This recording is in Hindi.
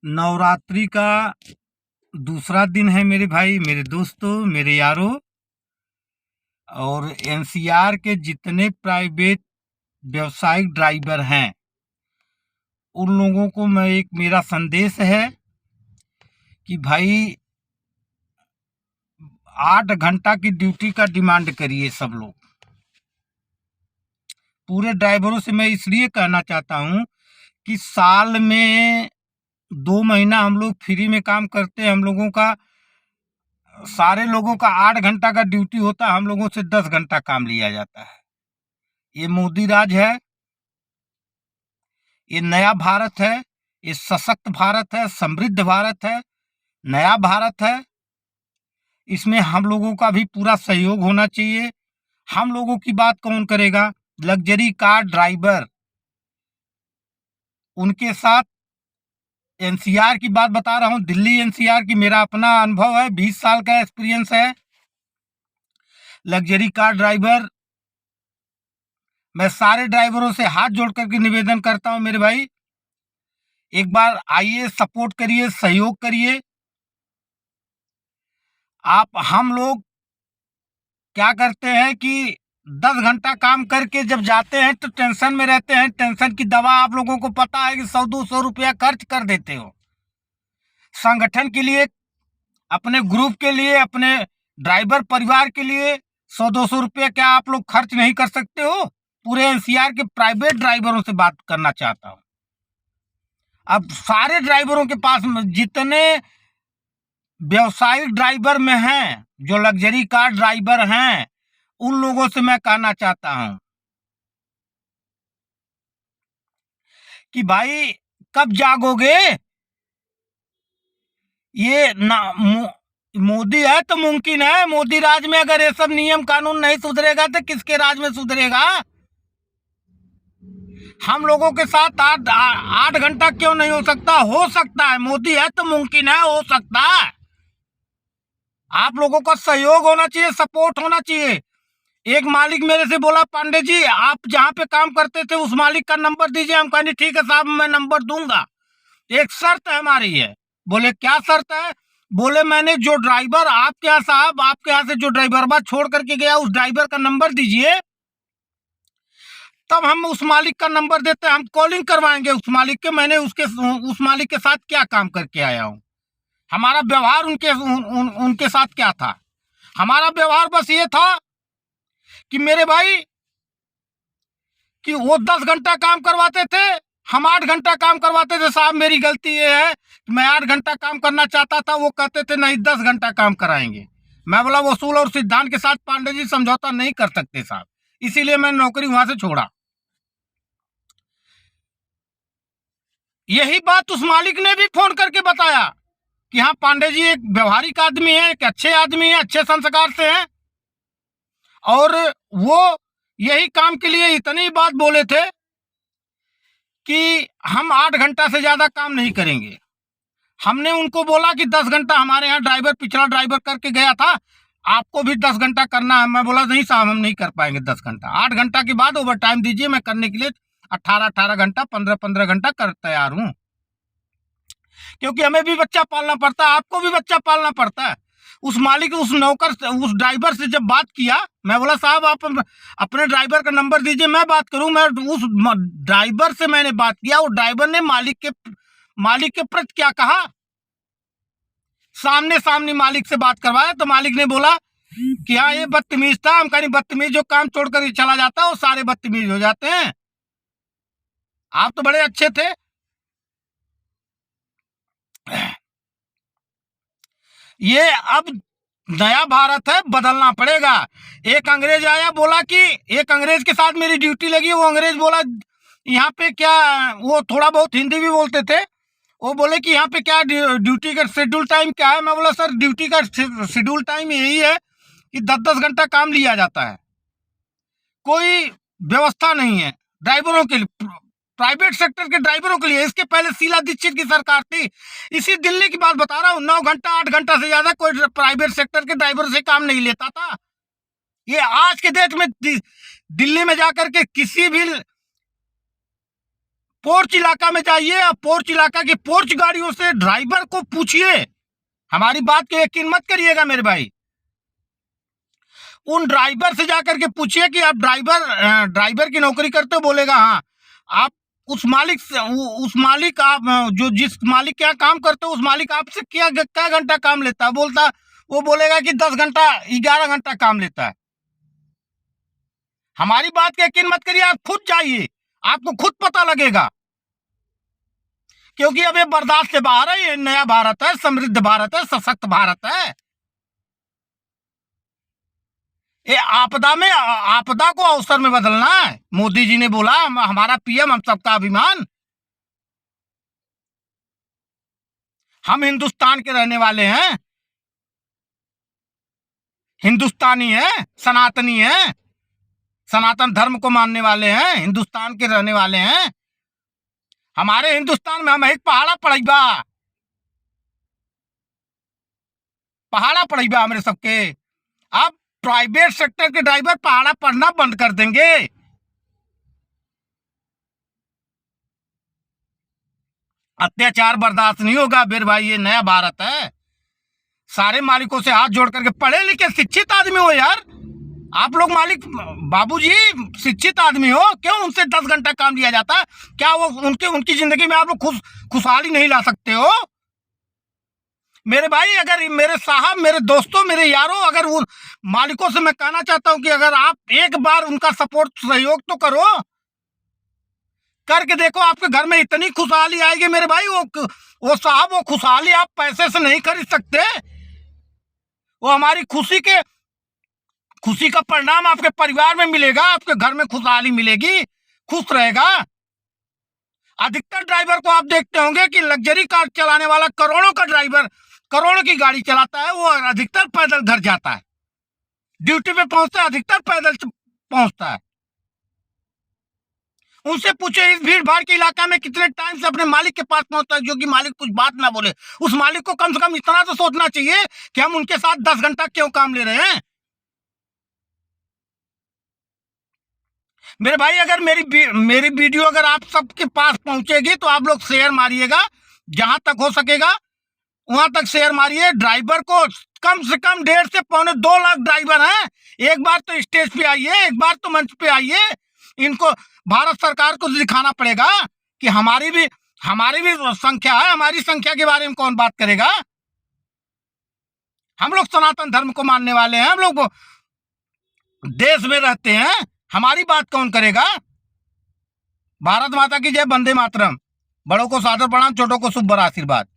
नवरात्रि का दूसरा दिन है मेरे भाई, मेरे दोस्तों, मेरे यारों। और एनसीआर के जितने प्राइवेट व्यावसायिक ड्राइवर हैं उन लोगों को मेरा संदेश है कि भाई 8 घंटा की ड्यूटी का डिमांड करिए सब लोग। पूरे ड्राइवरों से मैं इसलिए कहना चाहता हूँ कि साल में 2 महीना हम लोग फ्री में काम करते हैं। हम लोगों का सारे लोगों का 8 घंटा का ड्यूटी होता है, हम लोगों से 10 घंटा काम लिया जाता है। ये मोदी राज है, ये नया भारत है, ये सशक्त भारत है, समृद्ध भारत है, नया भारत है। इसमें हम लोगों का भी पूरा सहयोग होना चाहिए। हम लोगों की बात कौन करेगा? लग्जरी कार ड्राइवर, उनके साथ एनसीआर की बात बता रहा हूँ, दिल्ली एनसीआर की मेरा अपना अनुभव है, 20 साल का एक्सपीरियंस है। लग्जरी कार ड्राइवर, मैं सारे ड्राइवरों से हाथ जोड़ करके निवेदन करता हूँ मेरे भाई, एक बार आइए, सपोर्ट करिए, सहयोग करिए। हम लोग क्या करते हैं कि 10 घंटा काम करके जब जाते हैं तो टेंशन में रहते हैं। टेंशन की दवा आप लोगों को पता है कि 100-200 रुपया खर्च कर देते हो संगठन के लिए, अपने ग्रुप के लिए, अपने ड्राइवर परिवार के लिए। 100-200 रुपया क्या आप लोग खर्च नहीं कर सकते हो? पूरे एनसीआर के प्राइवेट ड्राइवरों से बात करना चाहता हूँ। अब सारे ड्राइवरों के पास जितने व्यावसायिक ड्राइवर में हैं, जो लग्जरी कार ड्राइवर हैं, उन लोगों से मैं कहना चाहता हूं कि भाई कब जागोगे? ये ना मोदी है तो मुमकिन है। मोदी राज में अगर ये सब नियम कानून नहीं सुधरेगा तो किसके राज में सुधरेगा? हम लोगों के साथ 8 घंटा क्यों नहीं हो सकता? हो सकता है। मोदी है तो मुमकिन है, हो सकता है। आप लोगों का सहयोग होना चाहिए, सपोर्ट होना चाहिए। एक मालिक मेरे से बोला, पांडे जी आप जहाँ पे काम करते थे उस मालिक का नंबर दीजिए। हम कहें ठीक है साहब, मैं नंबर दूंगा, एक शर्त है हमारी है। बोले क्या शर्त है? बोले मैंने जो ड्राइवर आपके यहाँ साहब, आपके यहाँ से जो ड्राइवर छोड़ करके गया उस ड्राइवर का नंबर दीजिए, तब हम उस मालिक का नंबर देते हैं, हम कॉलिंग करवाएंगे उस मालिक के। मैंने उस मालिक के साथ क्या काम करके आया हूँ, हमारा व्यवहार उनके साथ क्या था। हमारा व्यवहार बस ये था कि मेरे भाई कि वो 10 घंटा काम करवाते थे, हम 8 घंटा काम करवाते थे। साहब मेरी गलती ये है कि मैं 8 घंटा काम करना चाहता था, वो कहते थे नहीं 10 घंटा काम कराएंगे। मैं बोला वसूल और सिद्धांत के साथ पांडे जी समझौता नहीं कर सकते साहब, इसीलिए मैं नौकरी वहां से छोड़ा। यही बात उस मालिक ने भी फोन करके बताया कि हाँ पांडे जी एक व्यवहारिक आदमी है, एक अच्छे आदमी है, अच्छे संस्कार से हैं, और वो यही काम के लिए इतनी बात बोले थे कि हम 8 घंटा से ज्यादा काम नहीं करेंगे। हमने उनको बोला कि 10 घंटा हमारे यहाँ ड्राइवर, पिछला ड्राइवर करके गया था, आपको भी 10 घंटा करना है। मैं बोला नहीं साहब हम नहीं कर पाएंगे 10 घंटा, 8 घंटा के बाद ओवर टाइम दीजिए, मैं करने के लिए 18-18 घंटा, 15-15 घंटा कर तैयार हूँ। क्योंकि हमें भी बच्चा पालना पड़ता है, आपको भी बच्चा पालना पड़ता है। उस मालिक, उस नौकर से, उस ड्राइवर से जब बात किया, मैं बोला साहब आप अपने ड्राइवर का नंबर दीजिए, मैं बात करूं। मैं उस ड्राइवर से मैंने बात किया, वो ड्राइवर ने मालिक के प्रति क्या कहा, सामने सामने मालिक से बात करवाया, तो मालिक ने बोला कि हाँ ये बदतमीज था। हम कहीं बदतमीज जो काम छोड़कर चला जाता है वो सारे बदतमीज हो जाते हैं, आप तो बड़े अच्छे थे। ये अब नया भारत है, बदलना पड़ेगा। एक अंग्रेज आया, बोला कि एक अंग्रेज के साथ मेरी ड्यूटी लगी। वो अंग्रेज बोला यहाँ पे क्या, वो थोड़ा बहुत हिंदी भी बोलते थे, वो बोले कि यहाँ पे क्या ड्यूटी का शेड्यूल टाइम क्या है? मैं बोला सर ड्यूटी का शेड्यूल टाइम यही है कि 10-10 घंटा काम लिया जाता है, कोई व्यवस्था नहीं है ड्राइवरों के लिए, प्राइवेट सेक्टर के ड्राइवरों के लिए। इसके पहले शीला दीक्षित की सरकार थी, इसी दिल्ली की बात बता रहा हूँ, 9 घंटा 8 घंटा से ज्यादा कोई प्राइवेट सेक्टर के ड्राइवर से काम नहीं लेता था। ये आज के डेट में दिल्ली में जाकर के किसी भी पोर्च इलाका में जाइए और पोर्च इलाका की पोर्च गाड़ियों से ड्राइवर को पूछिए, हमारी बात को यकीन मत करिएगा मेरे भाई, उन ड्राइवर से जाकर के पूछिए कि आप ड्राइवर की नौकरी करते हो, बोलेगा हाँ। आप उस मालिक आप जो जिस मालिक के यहाँ काम करते हो उस मालिक आपसे क्या घंटा काम लेता है, वो बोलेगा कि 10 घंटा 11 घंटा काम लेता है। हमारी बात का यकीन मत करिए, आप खुद जाइए, आपको खुद पता लगेगा, क्योंकि अब ये बर्दाश्त से बाहर है। ये नया भारत है, समृद्ध भारत है, सशक्त भारत है। ये आपदा को अवसर में बदलना है। मोदी जी ने बोला हमारा पीएम हम सबका अभिमान, हम हिंदुस्तान के रहने वाले हैं, हिंदुस्तानी हैं, सनातनी हैं, सनातन धर्म को मानने वाले हैं, हिंदुस्तान के रहने वाले हैं। हमारे हिंदुस्तान में हम एक पहाड़ा पड़ेगा हमारे सबके। अब प्राइवेट सेक्टर के ड्राइवर पहाड़ा पढ़ना बंद कर देंगे। अत्याचार बर्दाश्त नहीं होगा मेरे भाई, ये नया भारत है। सारे मालिकों से हाथ जोड़ करके, पढ़े लिखे शिक्षित आदमी हो यार आप लोग, मालिक बाबूजी शिक्षित आदमी हो, क्यों उनसे 10 घंटा काम लिया जाता है? क्या वो उनकी जिंदगी में आप लोग खुशहाली नहीं ला सकते हो? मेरे भाई, अगर मेरे साहब, मेरे दोस्तों, मेरे यारों, अगर उन मालिकों से मैं कहना चाहता हूं कि अगर आप एक बार उनका सपोर्ट सहयोग तो करो, करके देखो, आपके घर में इतनी खुशहाली आएगी मेरे भाई। वो साहब, वो खुशहाली आप पैसे से नहीं खरीद सकते। वो हमारी खुशी का परिणाम आपके परिवार में मिलेगा, आपके घर में खुशहाली मिलेगी, खुश रहेगा। अधिकतर ड्राइवर को आप देखते होंगे कि लग्जरी कार चलाने वाला, करोड़ों का ड्राइवर, करोड़ों की गाड़ी चलाता है, वो अधिकतर पैदल घर जाता है, ड्यूटी पे पहुंचता है, अधिकतर पैदल पहुंचता है। उनसे पूछे इस भीड़ भाड़ के इलाका में कितने टाइम से अपने मालिक के पास पहुंचता है, जो कि मालिक कुछ बात ना बोले। उस मालिक को कम से कम इतना तो सोचना चाहिए कि हम उनके साथ 10 घंटा क्यों काम ले रहे हैं। मेरे भाई, अगर मेरी वीडियो अगर आप सबके पास पहुंचेगी तो आप लोग शेयर मारिएगा, जहां तक हो सकेगा वहां तक शेयर मारिए। ड्राइवर को कम से कम 1.5 से पौने 2 लाख ड्राइवर हैं। एक बार तो स्टेज पे आइए, एक बार तो मंच पे आइए। इनको भारत सरकार को दिखाना पड़ेगा कि हमारी भी संख्या है। हमारी संख्या के बारे में कौन बात करेगा? हम लोग सनातन धर्म को मानने वाले हैं, हम लोग देश में रहते हैं, हमारी बात कौन करेगा? भारत माता की जय, वंदे मातरम। बड़ों को सादर प्रणाम, छोटों को शुभ आशीर्वाद।